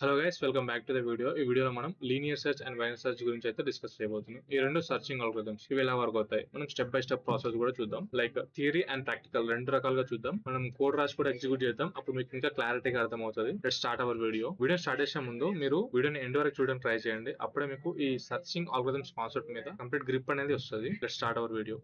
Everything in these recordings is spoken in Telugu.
Hello guys, welcome back to the video. ఈ వీడియోలో మనం linear search and binary search గురించి అయితే డిస్కస్ చేయబోతున్నాం. ఈ రెండు సర్చింగ్ అల్గోరిథమ్స్ ఇవి ఎలా వర్క్ అవుతాయి, మనం స్టెప్ బై స్టెప్ ప్రాసెస్ కూడా చూద్దాం. లైక్ థియరీ అండ్ ప్రాక్టికల్ రెండు రకాలుగా చూద్దాం. మనం కోడ్ రాసి కూడా ఎగ్జిక్యూట్ చేద్దాం, అప్పుడు మీకు ఇంకా క్లారిటీగా అర్థం అవుతుంది. Let's start our video. Video start చేసే ముందు మీరు వీడియోని ఎండ్ వరకు చూడడానికి ట్రై చేయండి, అప్పుడే మీకు ఈ సర్చింగ్ అల్గోరిథమ్స్ కాన్సెప్ట్ మీద కంప్లీట్ గ్రిప్ అనేది వస్తుంది. Let's start our video.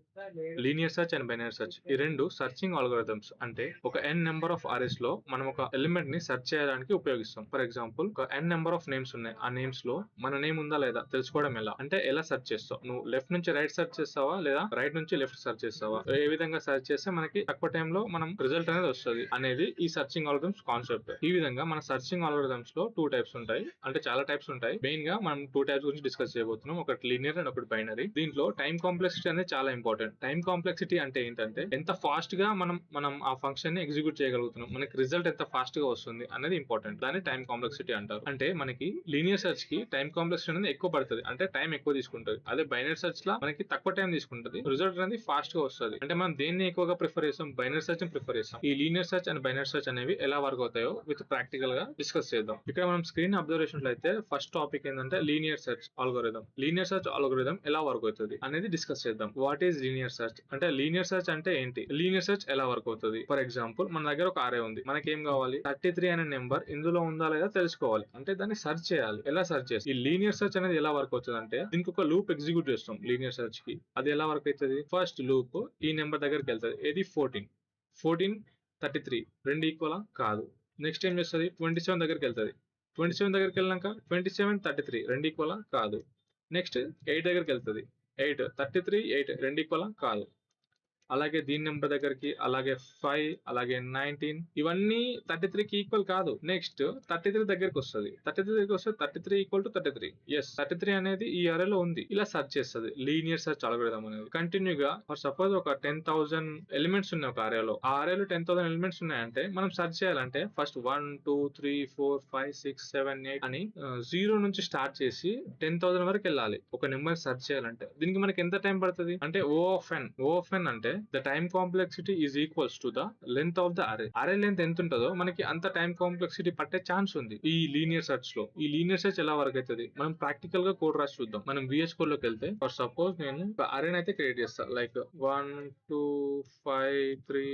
Linear search and binary search ఈ రెండు సర్చింగ్ అల్గోరిథమ్స్ అంటే ఒక n నెంబర్ ఆఫ్ అరేస్ లో మనం ఒక ఎలిమెంట్ ని సెర్చ్ చేయడానికి ఉపయోగిస్తాం. ఫర్ ఎగ్జాంపుల్ ఒక n నెంబర్ ఆఫ్ నేమ్స్ ఉన్నాయి. ఆ నేమ్స్ లో మన నేమ్ ఉందా లేదా తెలుసుకోవడం ఎలా అంటే ఎలా సెర్చ్ చేస్తావు, నువ్వు లెఫ్ట్ నుంచి రైట్ సెర్చ్ చేస్తావా లేదా రైట్ నుంచి లెఫ్ట్ సెర్చ్ చేస్తావా, ఏ విధంగా సెర్చ్ చేస్తే మనకి తక్కువ టైంలో మనం రిజల్ట్ అనేది వస్తుంది అనేది ఈ సర్చింగ్ అల్గోరిథమ్స్ కాన్సెప్ట్. ఈ విధంగా మన సర్చింగ్ అల్గోరిథమ్స్ లో టూ టైప్స్ ఉంటాయి, అంటే చాలా టైప్స్ ఉంటాయి. మెయిన్ గా మనం టూ టైప్స్ గురించి డిస్కస్ చేయబోతున్నాం, ఒకటి లీనియర్ అండ్ ఒకటి బైనరీ. దీంట్లో టైం కాంప్లెక్సిటీ అనేది చాలా ఇంపార్టెంట్. టైం కాంప్లెక్సిటీ అంటే ఏంటంటే ఎంత ఫాస్ట్ గా మనం ఆ ఫంక్షన్ ని ఎగ్జిక్యూట్ చేయగలుగుతున్నాం, మనకి రిజల్ట్ ఎంత ఫాస్ట్ గా వస్తుంది అనేది ఇంపార్టెంట్. దాన్ని టైం కాంప్లెక్సిటీ అంటారు. అంటే మనకి లీనియర్ సెర్చ్ కి టైం కాంప్లెక్సిటీ అనేది ఎక్కువ పడుతుంది, అంటే టైం ఎక్కువ తీసుకుంటుంది. అదే బైనరీ సెర్చ్ లా మనకి తక్కువ టైం తీసుకుంటుంది, రిజల్ట్ అనేది ఫాస్ట్ గా వస్తుంది. అంటే మనం దేన్ని ఎక్కువగా ప్రిఫర్ చేస్తాం, బైనరీ సెర్చ్ ని ప్రిఫర్ చేస్తాం. ఈ linear search and binary search అనేవి ఎలా వర్క్ అవుతాయో విత్ ప్రాక్టికల్ గా డిస్కస్ చేద్దాం. ఇక్కడ మనం స్క్రీన్ అబ్జర్వేషన్ అయితే ఫస్ట్ టాపిక్ ఏంటంటే linear search algorithm. Linear search algorithm ఎలా వర్క్ అవుతుంది అనేది డిస్కస్ చేద్దాం. వాట్ ఈస్ లీనియర్ సెర్చ్ అంటే లీనియర్ సెర్చ్ అంటే ఏంటి, లీనియర్ సెర్చ్ ఎలా వర్క్ అవుతుంది. ఫర్ ఎగ్జాంపుల్ మన దగ్గర ఒక అరే ఉంది, మనకి ఏం కావాలి, 33 అనే నెంబర్ ఇందులో ఉందా లేదా తెలుసుకోవాలి, అంటే దాన్ని సెర్చ్ చేయాలి. ఎలా సెర్చ్ చేయాలి, ఈ లీనియర్ సెర్చ్ అనేది ఎలా వర్క్ అవుతుంది అంటే దీనికి ఒక లూప్ ఎగ్జిక్యూట్ చేస్తాం లీనియర్ సెర్చ్ కి. అది ఎలా వర్క్ అవుతుంది, ఫస్ట్ లూప్ ఈ నెంబర్ దగ్గరికి వెళ్తుంది, ఏది 14 33 రెండు ఈక్వల్ కాదు. నెక్స్ట్ ఏం చేస్తుంది, 27 దగ్గరికి వెళ్తుంది, 27 దగ్గరికి వెళ్ళినాక 27 33 రెండు ఈక్వల్ కాదు. నెక్స్ట్ 8 దగ్గరికి వెళ్తుంది, 8 33 8 రెండు ఈక్వల్ కాదు. అలాగే దీని నెంబర్ దగ్గరికి, అలాగే 5, అలాగే 19 ఇవన్నీ 33కి ఈక్వల్ కాదు. నెక్స్ట్ 33 దగ్గరికి వస్తుంది, 33 దగ్గరికి వస్తే 33 ఈక్వల్ టు 33, ఎస్ 33 అనేది ఈ అరేలో ఉంది. ఇలా సెర్చ్ చేస్తుంది లీనియర్ సెర్చ్ అల్గోరిథం అనేది. కంటిన్యూగా ఫర్ సపోజ్ ఒక 10,000 ఎలిమెంట్స్ ఉన్నాయి ఒక అరేలో, ఆ అరేలో 10,000 ఎలిమెంట్స్ ఉన్నాయంటే మనం సెర్చ్ చేయాలంటే ఫస్ట్ 1 2 3 4 5 6 7 8 అని 0 నుంచి స్టార్ట్ చేసి 10,000 వరకు వెళ్ళాలి ఒక నెంబర్ సెర్చ్ చేయాలంటే. దీనికి మనకి ఎంత టైం పడుతుంది అంటే ఓఎఫ్ఎన్ అంటే the time complexity is equals to the length of the అరే. అరే లెంత్ ఎంత ఉంటుందో మనకి అంత టైం కాంప్లెక్సిటీ పట్టే ఛాన్స్ ఉంది ఈ లీనియర్ సెర్చ్ లో. ఈ లీనియర్ సెర్చ్ ఎలా వర్క్ అవుతుంది మనం ప్రాక్టికల్ గా కోడ్ రాసి చూద్దాం. మనం విఎస్ కోడ్ లోకి వెళ్తే ఫర్ సపోజ్ నేను అరేని అయితే క్రియేట్ చేస్తా, లైక్ 1 2 5 3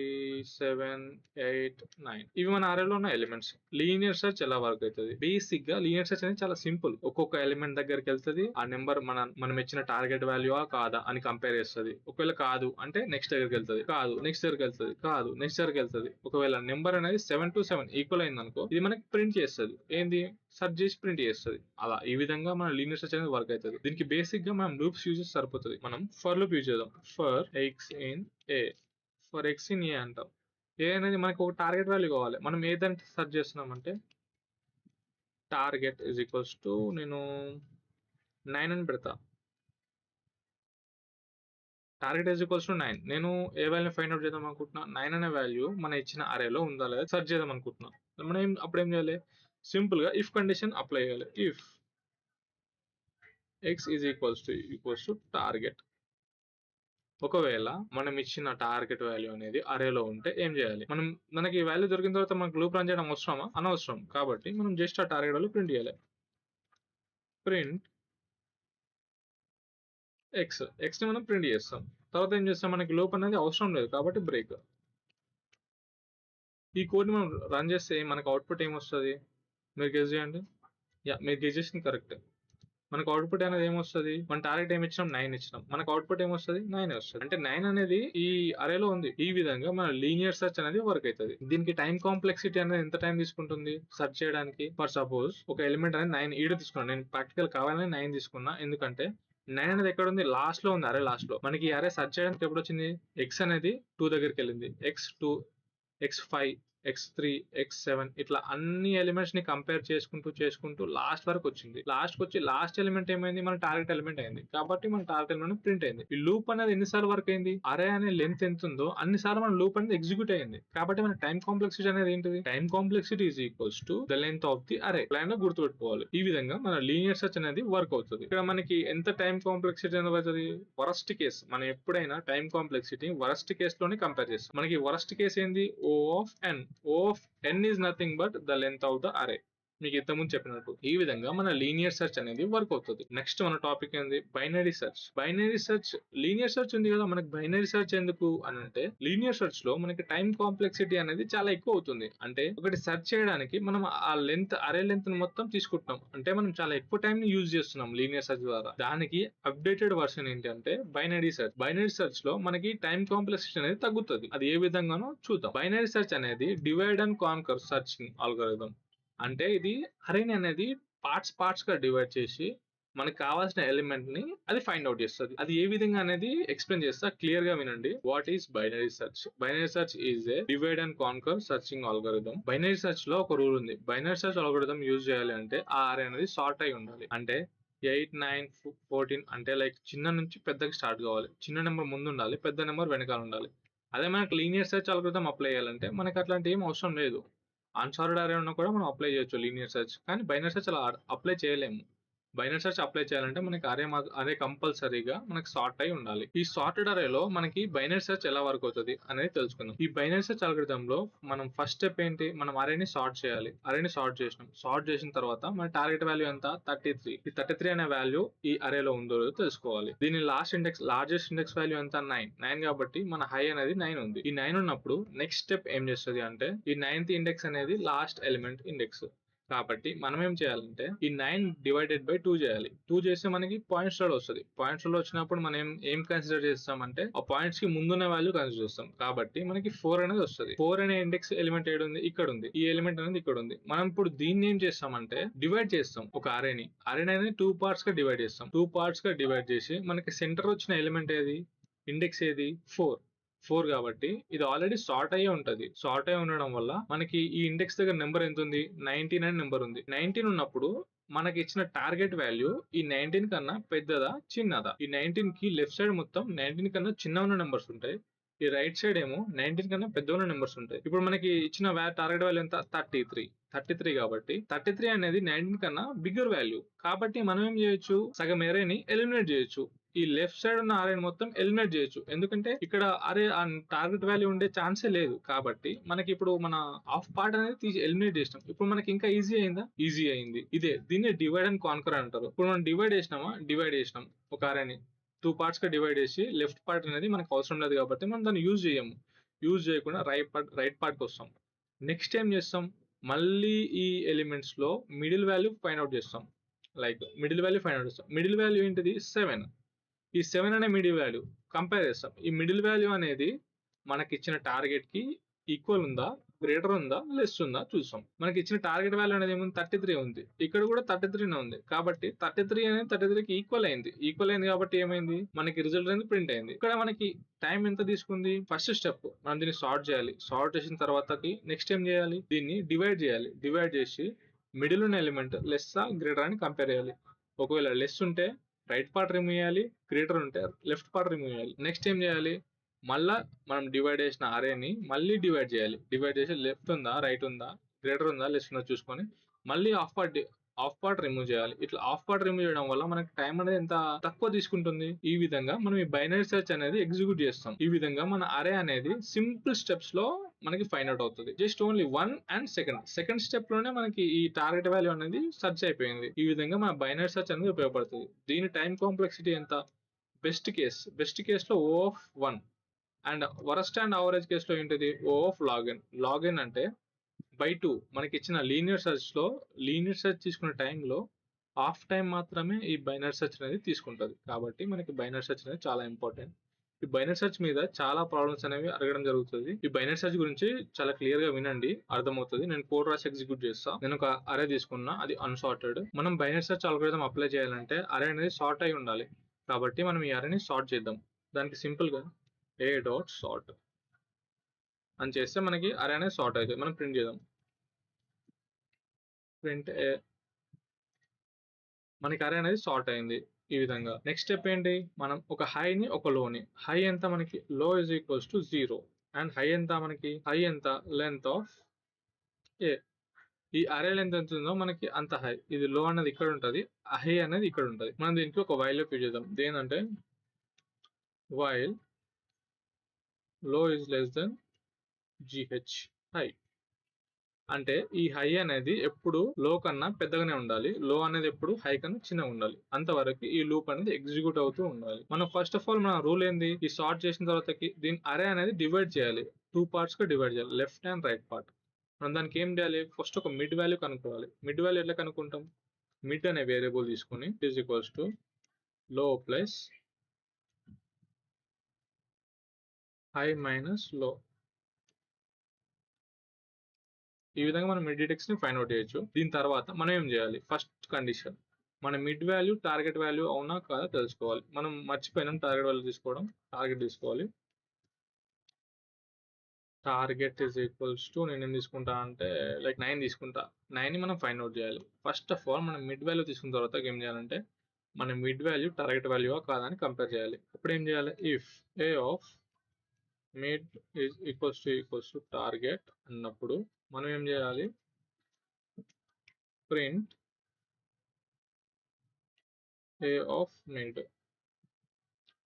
7 8 9 ఇవి మన అరేలో ఉన్న ఎలిమెంట్స్. లీనియర్ సెర్చ్ ఎలా వర్క్ అవుతుంది, బేసిక్ గా లీనియర్ సెర్చ్ అనేది చాలా సింపుల్. ఒక్కొక్క ఎలిమెంట్ దగ్గరికి వెళ్తుంది, ఆ నెంబర్ మనం ఇచ్చిన టార్గెట్ వాల్యూ కాదా అని కంపేర్ చేస్తుంది. ఒకవేళ కాదు అంటే నెక్స్ట్ దగ్గరికి వెళ్తుంది, కాదు నెక్స్ట్ దగ్గరికి వెళ్తుంది, కాదు నెక్స్ట్ దగ్గరికి వెళ్తుంది. ఒకవేళ నెంబర్ అనేది 7 to 7 ఈక్వల్ అయింది అనుకో, ఇది మనకి ప్రింట్ చేస్తుంది, ఏంది సెర్చ్ చేసి ప్రింట్ చేస్తుంది. అలా ఈ విధంగా మన లీనియర్ సెర్చ్ అనేది వర్క్ అవుతుంది. దీనికి బేసిక్ గా మనం లూప్స్ యూజ్ చేసి సరిపోతుంది. మనం ఫర్ లూప్ యూజ్ చేద్దాం. For X in a, for X in a అంటాం. ఏ అనేది మనకి ఒక టార్గెట్ వాల్యూ కావాలి. మనం ఏదంటే సెర్చ్ చేస్తున్నామంటే టార్గెట్ ఇస్ ఈక్వల్స్ టు నేను 9 అని పెడతా. Target is equals to 9. నేను ఏ వాల్యూ ఫైండ్ అవుట్ చేద్దాం అనుకుంటున్నా, 9 అనే వాల్యూ మన ఇచ్చిన అరేలో ఉందా లేదా సెర్చ్ చేద్దాం అనుకుంటున్నా. మనం అప్పుడు ఏం చేయాలి, సింపుల్ గా ఇఫ్ కండిషన్ అప్లై చేయాలి. If X is equals to target, ఒకవేళ మనం ఇచ్చిన టార్గెట్ వాల్యూ అనేది అరేలో ఉంటే ఏం చేయాలి, మనకి ఈ వాల్యూ దొరికిన తర్వాత మనకు లూప్ రన్ చేయడం అవసరమా, అనవసరం. కాబట్టి మనం జస్ట్ ఆ టార్గెట్ వాల్యూ ప్రింట్ చేయాలి. ప్రింట్ ఎక్స్ ని మనం ప్రింట్ చేస్తాం. తర్వాత ఏం చేస్తాం, మనకి లూప్ అనేది అవసరం లేదు కాబట్టి బ్రేక్. ఈ కోడ్ ని మనం రన్ చేస్తే మనకు అవుట్పుట్ ఏమొస్తుంది మీరు గెస్ చేయండి. మీరు గెస్ చేసింది కరెక్ట్. మనకు అవుట్పుట్ అనేది ఏమొస్తుంది, మన టార్గెట్ ఏమి ఇచ్చినాం 9 ఇచ్చినాం, మనకు అవుట్పుట్ ఏమొస్తుంది 9 వస్తుంది. అంటే 9 అనేది ఈ అరేలో ఉంది. ఈ విధంగా మన లీనియర్ సెర్చ్ అనేది వర్క్ అవుతుంది. దీనికి టైం కాంప్లెక్సిటీ అనేది ఎంత టైం తీసుకుంటుంది సెర్చ్ చేయడానికి. ఫర్ సపోజ్ ఒక ఎలిమెంట్ అనేది 9 ఈడ తీసుకున్నాను, నేను ప్రాక్టికల్ కావాలని 9 తీసుకున్నా, ఎందుకంటే 9 అనేది ఎక్కడ ఉంది, లాస్ట్ లో ఉంది, అరే లాస్ట్ లో. మనకి ఈ అరే సెర్చ్ చేయడానికి ఎప్పుడు వచ్చింది, ఎక్స్ అనేది 2 దగ్గరికి వెళ్ళింది, x2 x5 x3 x7 ఇట్లా అన్ని ఎలిమెంట్స్ ని కంపేర్ చేసుకుంటూ లాస్ట్ వరకు వచ్చింది. లాస్ట్ ఎలిమెంట్ ఏమైంది, మన టార్గెట్ ఎలిమెంట్ అయింది. కాబట్టి మన టార్గెట్ ఎలిమెంట్ ప్రింట్ అయింది. ఈ లూప్ అనేది ఎన్నిసార్లు వర్క్ అయింది, అరే అనే లెంత్ ఎంత ఉందో అన్నిసార్లు మన లూప్ అనేది ఎగ్జిక్యూట్ అయింది. కాబట్టి మన టైం కాంప్లెక్సిటీ అనేది ఏంటిది, time complexity is equals to the length of the అరే. ప్లాన్ లో గుర్తుపెట్టుకోవాలి. ఈ విధంగా మన లీనియర్ సెర్చ్ అనేది వర్క్ అవుతుంది. ఇక్కడ మనకి ఎంత టైం కాంప్లెక్సిటీ అనేది అవుతుంది, వరస్ట్ కేస్ మనం ఎప్పుడైనా టైం కాంప్లెక్సిటీ వరస్ట్ కేస్ లోనే కంపేర్ చేస్తాం. మనకి వరస్ట్ కేస్ ఏంది, O of n is nothing but the length of the array. మీకు ఇంతకుముందు చెప్పినట్టు ఈ విధంగా మన లీనియర్ సెర్చ్ అనేది వర్క్ అవుతుంది. నెక్స్ట్ మన టాపిక్ ఏంది, binary search. Binary search, linear search ఉంది కదా, మనకి బైనరీ సెర్చ్ ఎందుకు అని అంటే లీనియర్ సెర్చ్ లో మనకి టైం కాంప్లెక్సిటీ అనేది చాలా ఎక్కువ అవుతుంది. అంటే ఒకటి సెర్చ్ చేయడానికి మనం ఆ లెంత్, అరే లెంత్ మొత్తం తీసుకుంటున్నాం, అంటే మనం చాలా ఎక్కువ టైం ని యూజ్ చేస్తున్నాం లీనియర్ సెర్చ్ ద్వారా. దానికి అప్డేటెడ్ వర్షన్ ఏంటి అంటే బైనరీ సెర్చ్. బైనరీ సెర్చ్ లో మనకి టైం కాంప్లెక్సిటీ అనేది తగ్గుతుంది. అది ఏ విధంగానో చూద్దాం. బైనరీ సెర్చ్ అనేది divide and conquer searching algorithm. అంటే ఇది అరేని అనేది పార్ట్స్ గా డివైడ్ చేసి మనకు కావాల్సిన ఎలిమెంట్ ని అది ఫైండ్ అవుట్ చేస్తుంది. అది ఏ విధంగా అనేది ఎక్స్ప్లెయిన్ చేస్తా, క్లియర్ గా వినండి. What is binary search? Binary search is a divide and conquer searching algorithm. Binary search లో ఒక రూల్ ఉంది. బైనరీ సెర్చ్ ఆల్గోరిథం యూజ్ చేయాలి అంటే ఆ అరే అనేది సార్ట్ అయి ఉండాలి. అంటే 8, 9, 14 అంటే లైక్ చిన్న నుంచి పెద్దకి స్టార్ట్ కావాలి. చిన్న నెంబర్ ముందు ఉండాలి, పెద్ద నెంబర్ వెనకాల ఉండాలి. అదే మనకి లీనియర్ సెర్చ్ ఆల్గోరిథం అప్లై చేయాలంటే మనకి అట్లాంటి ఏం అవసరం లేదు. అన్సార్టెడ్ అరే ఉన్నా కూడా మనం అప్లై చేయొచ్చు లీనియర్ సెర్చ్. కానీ బైనరీ సెర్చ్ అలా అప్లై చేయలేము. బైనరీ సెర్చ్ అప్లై చేయాలంటే మనకి అరే కంపల్సరీగా మనకి సార్ట్ అయి ఉండాలి. ఈ సార్టెడ్ అరేలో మనకి బైనరీ సెర్చ్ ఎలా వర్క్ అవుతుంది అనేది తెలుసుకుందాం. ఈ బైనరీ సెర్చ్ అల్గోరిథం లో మనం ఫస్ట్ స్టెప్ ఏంటి, మనం అరేని సార్ట్ చేయాలి. అరేని సార్ట్ చేసినాం. సార్ట్ చేసిన తర్వాత మన టార్గెట్ వాల్యూ ఎంత, 33. ఈ 33 అనే వాల్యూ ఈ అరేలో ఉందో లేదో తెలుసుకోవాలి. దీని లార్జెస్ట్ ఇండెక్స్ వాల్యూ ఎంత, 9 కాబట్టి మన హై అనేది 9 ఉంది. ఈ 9 ఉన్నప్పుడు నెక్స్ట్ స్టెప్ ఏం చేస్తుంది అంటే ఈ 9th ఇండెక్స్ అనేది లాస్ట్ ఎలిమెంట్ ఇండెక్స్. కాబట్టి మనం ఏం చేయాలంటే ఈ 9 డివైడెడ్ బై 2 చేయాలి. 2 చేస్తే మనకి పాయింట్స్ లో వస్తుంది. పాయింట్స్ లో వచ్చినప్పుడు మనం ఏం కన్సిడర్ చేస్తామంటే ఆ పాయింట్స్ కి ముందున్న వాల్యూ కన్సిడర్ చేస్తాం. కాబట్టి మనకి 4 అనేది వస్తుంది. 4 అనే ఇండెక్స్ ఎలిమెంట్ ఏడు ఉంది, ఇక్కడ ఉంది. ఈ ఎలిమెంట్ అనేది ఇక్కడ ఉంది. మనం ఇప్పుడు దీన్ని ఏం చేస్తామంటే డివైడ్ చేస్తాం. ఒక అరేని అనేది 2 పార్ట్స్ గా డివైడ్ చేస్తాం. 2 పార్ట్స్ గా డివైడ్ చేసి మనకి సెంటర్ వచ్చిన ఎలిమెంట్ ఏది, ఇండెక్స్ ఏది, 4 కాబట్టి ఇది ఆల్రెడీ సార్ట్ అయ్యే ఉంటది. సార్ట్ అయ్యి ఉండడం వల్ల మనకి ఈ ఇండెక్స్ దగ్గర నెంబర్ ఎంత ఉంది, 19 అనే నెంబర్ ఉంది. 19 ఉన్నప్పుడు మనకి ఇచ్చిన టార్గెట్ వాల్యూ ఈ 19 కన్నా పెద్దదా చిన్నదా? ఈ 19 కి లెఫ్ట్ సైడ్ మొత్తం 19 కన్నా చిన్న ఉన్న నెంబర్స్ ఉంటాయి. ఈ రైట్ సైడ్ ఏమో 19 కన్నా పెద్ద ఉన్న నెంబర్స్ ఉంటాయి. ఇప్పుడు మనకి ఇచ్చిన టార్గెట్ వాల్యూ ఎంత, 33 కాబట్టి 33 అనేది 19 కన్నా బిగ్గర్ వాల్యూ. కాబట్టి మనం ఏం చేయొచ్చు, సగం ఎరేని ఎలిమినేట్ చేయొచ్చు. ఈ లెఫ్ట్ సైడ్ ఉన్న అరే మొత్తం ఎలిమినేట్ చేయొచ్చు. ఎందుకంటే ఇక్కడ అరే టార్గెట్ వాల్యూ ఉండే ఛాన్సే లేదు. కాబట్టి మనకి ఇప్పుడు మన హాఫ్ పార్ట్ అనేది తీసి ఎలిమినేట్ చేసినాం. ఇప్పుడు మనకి ఇంకా ఈజీ అయిందా, ఈజీ అయింది. దీన్ని డివైడ్ అండ్ కాన్కర్ అంటారు. ఇప్పుడు మనం డివైడ్ చేసినాం ఒక అరేని 2 పార్ట్స్ గా డివైడ్ చేసి లెఫ్ట్ పార్ట్ అనేది మనకు అవసరం లేదు కాబట్టి మనం దాన్ని యూజ్ చేయకుండా రైట్ పార్ట్ కి వస్తాం. నెక్స్ట్ ఏం చేస్తాం, మళ్ళీ ఈ ఎలిమెంట్స్ లో మిడిల్ వాల్యూ ఫైండ్ అవుట్ చేస్తాం. మిడిల్ వాల్యూ ఏంటిది, 7. ఈ 7 అనే మిడిల్ వాల్యూ కంపేర్ చేస్తాం. ఈ మిడిల్ వాల్యూ అనేది మనకి ఇచ్చిన టార్గెట్ కి ఈక్వల్ ఉందా, గ్రేటర్ ఉందా, లెస్ ఉందా చూస్తాం. మనకి ఇచ్చిన టార్గెట్ వాల్యూ అనేది ఏముంది, 33 ఉంది. ఇక్కడ కూడా 33 ఉంది. కాబట్టి 33 అనేది 33 కి ఈక్వల్ అయింది కాబట్టి ఏమైంది, మనకి రిజల్ట్ అనేది ప్రింట్ అయింది. ఇక్కడ మనకి టైం ఎంత తీసుకుంది, ఫస్ట్ స్టెప్ మనం దీన్ని సార్ట్ చేయాలి. సార్ట్ చేసిన తర్వాతకి నెక్స్ట్ ఏం చేయాలి, దీన్ని డివైడ్ చేసి మిడిల్ ఉన్న ఎలిమెంట్ లెస్సా గ్రేటర్ అని కంపేర్ చేయాలి. ఒకవేళ లెస్ ఉంటే రైట్ పార్ట్ రిమూవ్ చేయాలి, గ్రేటర్ ఉంటే లెఫ్ట్ పార్ట్ రిమూవ్ చేయాలి. నెక్స్ట్ ఏం చేయాలి, మళ్ళా మనం డివైడ్ చేసిన అరేని మళ్ళీ డివైడ్ చేసి లెఫ్ట్ ఉందా, రైట్ ఉందా, గ్రేటర్ ఉందా, లెస్ ఉందా చూసుకొని మళ్ళీ హాఫ్ పార్ట్ రిమూవ్ చేయాలి. ఇట్లా హాఫ్ పార్ట్ రిమూవ్ చేయడం వల్ల మనకి టైం అనేది ఎంత తక్కువ తీసుకుంటుంది. ఈ విధంగా మనం ఈ బైనరీ సెర్చ్ అనేది ఎగ్జిక్యూట్ చేస్తాం. ఈ విధంగా మన అరే అనేది సింపుల్ స్టెప్స్ లో మనకి ఫైండ్ అవుట్ అవుతుంది. Just only 1 and second step లోనే మనకి ఈ టార్గెట్ వాల్యూ అనేది సెర్చ్ అయిపోయింది. ఈ విధంగా మన బైనరీ సెర్చ్ అనేది ఉపయోగపడుతుంది. దీని టైం కాంప్లెక్సిటీ ఎంత, బెస్ట్ కేస్ లో O of 1 and worst and average case లో ఏంటిది, O of log n అంటే by 2. మనకి ఇచ్చిన లీనియర్ సెర్చ్ తీసుకునే టైంలో హాఫ్ టైం మాత్రమే ఈ బైనరీ సెర్చ్ అనేది తీసుకుంటుంది. కాబట్టి మనకి బైనరీ సెర్చ్ అనేది చాలా ఇంపార్టెంట్. ఈ బైనరీ సెర్చ్ మీద చాలా ప్రాబ్లమ్స్ అనేవి అడగడం జరుగుతుంది. ఈ బైనరీ సెర్చ్ గురించి చాలా క్లియర్ గా వినండి, అర్థమవుతుంది. నేను కోడ్ రాసి ఎగ్జిక్యూట్ చేస్తా. నేను ఒక అరే తీసుకున్నా, అది అన్సార్టెడ్. మనం బైనరీ సెర్చ్ అల్గోరిథం అప్లై చేయాలంటే అరే అనేది సార్ట్ అయి ఉండాలి. కాబట్టి మనం ఈ అరేని సార్ట్ చేద్దాం. దానికి సింపుల్ గా a.sort అని చేస్తే మనకి అరే అనేది సార్ట్ అవుతుంది. మనం ప్రింట్ చేద్దాం. మనకి అరే అనేది సార్ట్ అయింది. ఈ విధంగా నెక్స్ట్ స్టెప్ ఏంటి, మనం ఒక హైని ఒక లోని, హై ఎంత మనకి, లో is equals to 0 and high ఎంత లెంత్ ఆఫ్ ఏ. ఈ అరే లెంత్ ఎంత ఉందో మనకి అంత హై. ఇది లో అనేది ఇక్కడ ఉంటుంది, హై అనేది ఇక్కడ ఉంటుంది. మనం దీనికి ఒక వైల్ లూప్ యూజ్ చేద్దాం. దేనంటే వైల్ లో is less than gh high అంటే ఈ హై అనేది ఎప్పుడు లో కన్నా పెద్దగానే ఉండాలి, లో అనేది ఎప్పుడు హై కన్నా చిన్నగా ఉండాలి. అంతవరకు ఈ లూప్ అనేది ఎగ్జిక్యూట్ అవుతూ ఉండాలి. మనం ఫస్ట్ ఆఫ్ ఆల్ మన రూల్ ఏంది, ఈ సార్ట్ చేసిన తర్వాతకి దీని అరే అనేది డివైడ్ చేయాలి, 2 పార్ట్స్ గా డివైడ్ చేయాలి, లెఫ్ట్ అండ్ రైట్ పార్ట్. మనం దానికి ఏం చేయాలి, ఫస్ట్ ఒక మిడ్ వాల్యూ కనుక్కోవాలి. మిడ్ వాల్యూ ఎట్లా కనుక్కుంటాం, మిడ్ అనే వేరియబుల్ తీసుకొని ఈజ్ ఈక్వల్స్ టు లో ప్లస్ హై మైనస్ లో, ఈ విధంగా మనం మిడ్ డిటెక్స్ ని ఫైండ్ అవుట్ చేయొచ్చు. దీని తర్వాత మనం ఏం చేయాలి, ఫస్ట్ కండిషన్ మన మిడ్ వాల్యూ టార్గెట్ వాల్యూ అవునా కాదా తెలుసుకోవాలి. మనం మర్చిపోయినాం టార్గెట్ వాల్యూ తీసుకోవడం, టార్గెట్ తీసుకోవాలి. టార్గెట్ ఈజ్ ఈక్వల్స్ టు నేను ఏం తీసుకుంటా అంటే లైక్ 9 తీసుకుంటా. 9 ని మనం ఫైండ్ అవుట్ చేయాలి. ఫస్ట్ ఆఫ్ ఆల్ మనం మిడ్ వాల్యూ తీసుకున్న తర్వాత ఏం చేయాలంటే మన మిడ్ వాల్యూ టార్గెట్ వాల్యూ కాదా అని కంపేర్ చేయాలి. అప్పుడు ఏం చేయాలి, if A of mid is equals to target అన్నప్పుడు మనం ఏం చేయాలి, ప్రింట్ ఏ ఆఫ్ మిడ్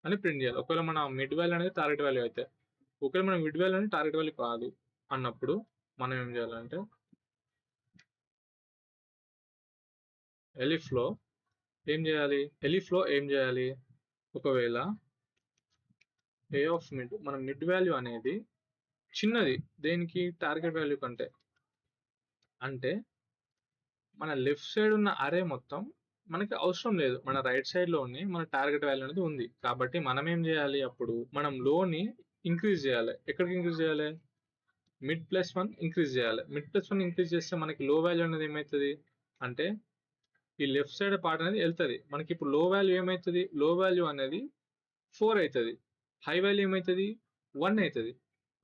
అని ప్రింట్ చేయాలి. ఒకవేళ మన మిడ్ వాల్యూ అనేది టార్గెట్ వాల్యూ అయితే, ఒకవేళ మన మిడ్ వాల్యూ అనేది టార్గెట్ వాల్యూ కాదు అన్నప్పుడు మనం ఏం చేయాలంటే ఎలిఫ్ లో ఏం చేయాలి, ఒకవేళ ఏ ఆఫ్ మిడ్ మన మిడ్ వాల్యూ అనేది చిన్నది దేనికి, టార్గెట్ వాల్యూ కంటే, అంటే మన లెఫ్ట్ సైడ్ ఉన్న అరే మొత్తం మనకి అవసరం లేదు, మన రైట్ సైడ్ లోనే మన టార్గెట్ వాల్యూ అనేది ఉంది. కాబట్టి మనం ఏం చేయాలి, అప్పుడు మనం లోని ఇంక్రీజ్ చేయాలి. ఎక్కడికి ఇంక్రీజ్ చేయాలి, మిడ్ ప్లస్ 1 ఇంక్రీజ్ చేయాలి. మిడ్ ప్లస్ 1 ఇంక్రీజ్ చేస్తే మనకి లో వాల్యూ అనేది ఏమవుతుంది అంటే ఈ లెఫ్ట్ సైడ్ పార్ట్ అనేది వెళ్తుంది. మనకి ఇప్పుడు లో వాల్యూ ఏమవుతుంది, లో వాల్యూ అనేది 4 అవుతుంది, హై వాల్యూ ఏమవుతుంది 1 అవుతుంది.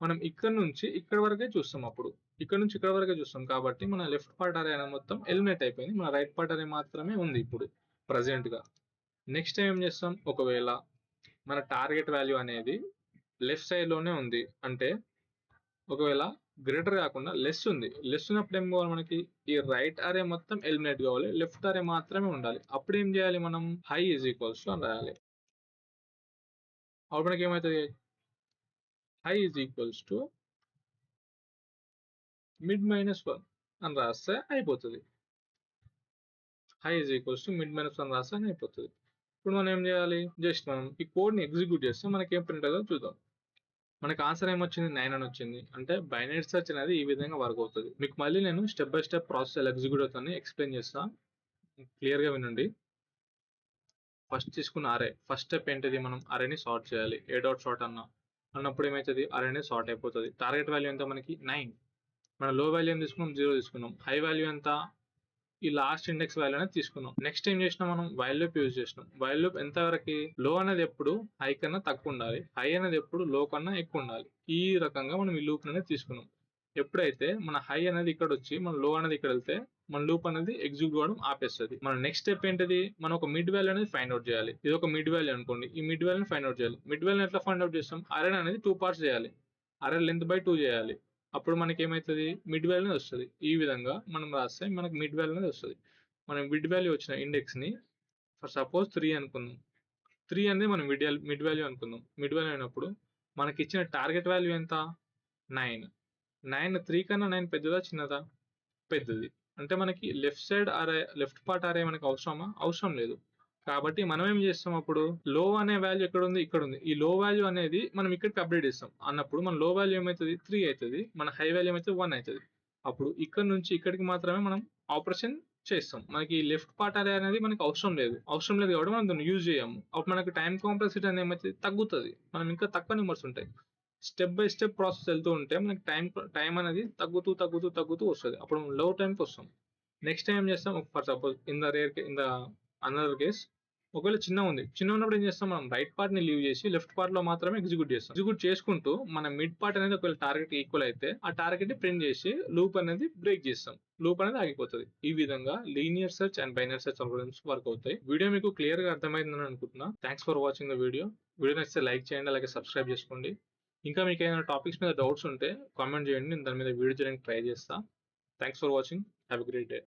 మనం ఇక్కడ నుంచి ఇక్కడ వరకే చూస్తాం, అప్పుడు ఇక్కడ నుంచి ఇక్కడ వరకే చూస్తాం. కాబట్టి మన లెఫ్ట్ పార్ట్ అరే అనేది మొత్తం ఎలిమినేట్ అయిపోయింది, మన రైట్ పార్ట్ అరే మాత్రమే ఉంది ఇప్పుడు ప్రజెంట్ గా. నెక్స్ట్ ఏం చేస్తాం, ఒకవేళ మన టార్గెట్ వాల్యూ అనేది లెఫ్ట్ సైడ్ లోనే ఉంది అంటే, ఒకవేళ గ్రేటర్ కాకుండా లెస్ ఉంది, లెస్ ఉన్నప్పుడు ఏం కావాలి, మనకి ఈ రైట్ అరే మొత్తం ఎలిమినేట్ కావాలి, లెఫ్ట్ అరే మాత్రమే ఉండాలి. అప్పుడు ఏం చేయాలి, మనం హై ఈజ్ ఈక్వల్స్ టు అని రాయాలి. అప్పుడు మనకి ఏమవుతుంది, high is equals to mid minus 1 అని రాస్తే అయిపోతుంది. High is equals to mid minus 1 రాస్తే అయిపోతుంది. ఇప్పుడు మనం ఏం చేయాలి, జస్ట్ మనం ఈ కోడ్ ని ఎగ్జిక్యూట్ చేస్తే మనకి ఏం ప్రింట్ అవుతుందో చూద్దాం. మనకి ఆన్సర్ ఏమొచ్చింది, 9 అని వచ్చింది. అంటే బైనరీ సెర్చ్ అనేది ఈ విధంగా వర్క్ అవుతుంది. మీకు మళ్ళీ నేను స్టెప్ బై స్టెప్ ప్రాసెస్ ఎలా ఎగ్జిక్యూట్ అవుతుందని ఎక్స్ప్లెయిన్ చేస్తా, క్లియర్ గా వినండి. ఫస్ట్ తీసుకున్న అరే, ఫస్ట్ స్టెప్ ఏంటిది, మనం అరేని సార్ట్ చేయాలి. ఏ డాట్ సార్ట్ అన్నప్పుడు ఏమవుతుంది, అరేని సార్ట్ అయిపోతుంది. టార్గెట్ వాల్యూ ఎంత మనకి 9, మన లో వాల్యూ ఏం తీసుకున్నాం 0 తీసుకున్నాం, హై వాల్యూ ఎంత ఈ లాస్ట్ ఇండెక్స్ వాల్యూ అనేది తీసుకున్నాం. నెక్స్ట్ ఏం చేసినాం, మనం వైల్ లూప్ యూజ్ చేసినాం. వైల్ లూప్ ఎంత వరకు, లో అనేది ఎప్పుడు హై కన్నా తక్కువ ఉండాలి, హై అనేది ఎప్పుడు లో కన్నా ఎక్కువ ఉండాలి. ఈ రకంగా మనం ఈ లూప్ అనేది తీసుకున్నాం. ఎప్పుడైతే మన హై అనేది ఇక్కడ వచ్చి మన లో అనేది ఇక్కడ వెళ్తే మన లూప్ అనేది ఎగ్జిక్యూట్ అవ్వడం ఆపేస్తుంది. మన నెక్స్ట్ స్టెప్ ఏంటిది, మనం ఒక మిడ్ వాల్యూ అనేది ఫైండ్ అవుట్ చేయాలి. ఇది ఒక మిడ్ వాల్యూ అనుకోండి, ఈ మిడ్ వాల్యూని ఫైండ్ అవుట్ చేయాలి. మిడ్ వాల్యూ ఎట్లా ఫైండ్ అవుట్ చేస్తాం, అరే అనేది 2 పార్ట్స్ చేయాలి, అరే లెంత్ బై 2 చేయాలి. అప్పుడు మనకి ఏమవుతుంది, మిడ్ వాల్యూ అనేది వస్తుంది. ఈ విధంగా మనం రాస్తే మనకి మిడ్ వాల్యూ అనేది వస్తుంది. మనం మిడ్ వాల్యూ వచ్చిన ఇండెక్స్ ని ఫర్ సపోజ్ 3 అనుకుందాం. 3 అనేది మనం మిడ్ వాల్యూ అనుకుందాం. మిడ్ వాల్యూ అయినప్పుడు మనకి ఇచ్చిన టార్గెట్ వాల్యూ ఎంత 9. 3 కన్నా 9 పెద్దదా చిన్నదా, పెద్దది. అంటే మనకి లెఫ్ట్ సైడ్ అరే, లెఫ్ట్ పార్ట్ అరే మనకి అవసరమా, అవసరం లేదు. కాబట్టి మనం ఏం చేస్తాం, అప్పుడు లో అనే వాల్యూ ఎక్కడ ఉంది, ఇక్కడ ఉంది. ఈ లో వాల్యూ అనేది మనం ఇక్కడికి అప్డేట్ చేస్తాం అన్నప్పుడు మన లో వాల్యూ ఏమవుతుంది 3 అవుతుంది, మన హై వాల్యూ ఏమవుతుంది 1 అవుతుంది. అప్పుడు ఇక్కడ నుంచి ఇక్కడికి మాత్రమే మనం ఆపరేషన్ చేస్తాం. మనకి లెఫ్ట్ పార్ట్ అరే అనేది మనకి అవసరం లేదు కాబట్టి మనం దాన్ని యూజ్ చేయము. అప్పుడు మనకి టైం కాంప్లెక్సిటీ అనేది ఏమవుతుంది తగ్గుతుంది, మనం ఇంకా తక్కువ నెంబర్స్ ఉంటాయి. స్టెప్ బై స్టెప్ ప్రాసెస్ వెళ్తూ ఉంటే మనకి టైం అనేది తగ్గుతూ వస్తుంది. అప్పుడు లో టైంకి వస్తాం. నెక్స్ట్ టైం ఏం చేస్తాం, for suppose in the another case ఒకవేళ చిన్న ఉన్నప్పుడు ఏం చేస్తాం, మనం రైట్ పార్ట్ ని లీవ్ చేసి లెఫ్ట్ పార్ట్ లో మాత్రమే ఎగ్జిక్యూట్ చేస్తాం. ఎగ్జిక్యూట్ చేసుకుంటూ మన మిడ్ పార్ట్ అనేది ఒకవేళ టార్గెట్ ఈక్వల్ అయితే ఆ టార్గెట్ ని ప్రింట్ చేసి లూప్ అనేది బ్రేక్ చేస్తాం, లూప్ అనేది ఆగిపోతుంది. ఈ విధంగా linear search and binary search algorithms work అవుతాయి. వీడియో మీకు క్లియర్ గా అర్థమైందని అనుకుంటున్నా. Thanks for watching the video నచ్చితే లైక్ చేయండి, అలాగే సబ్స్క్రైబ్ చేసుకోండి. ఇంకా మీకు ఏదైనా టాపిక్స్ మీద డౌట్స్ ఉంటే కామెంట్ చేయండి, నేను దాని మీద వీడియో చేయడానికి ట్రై చేస్తా. Thanks for watching, have a great day.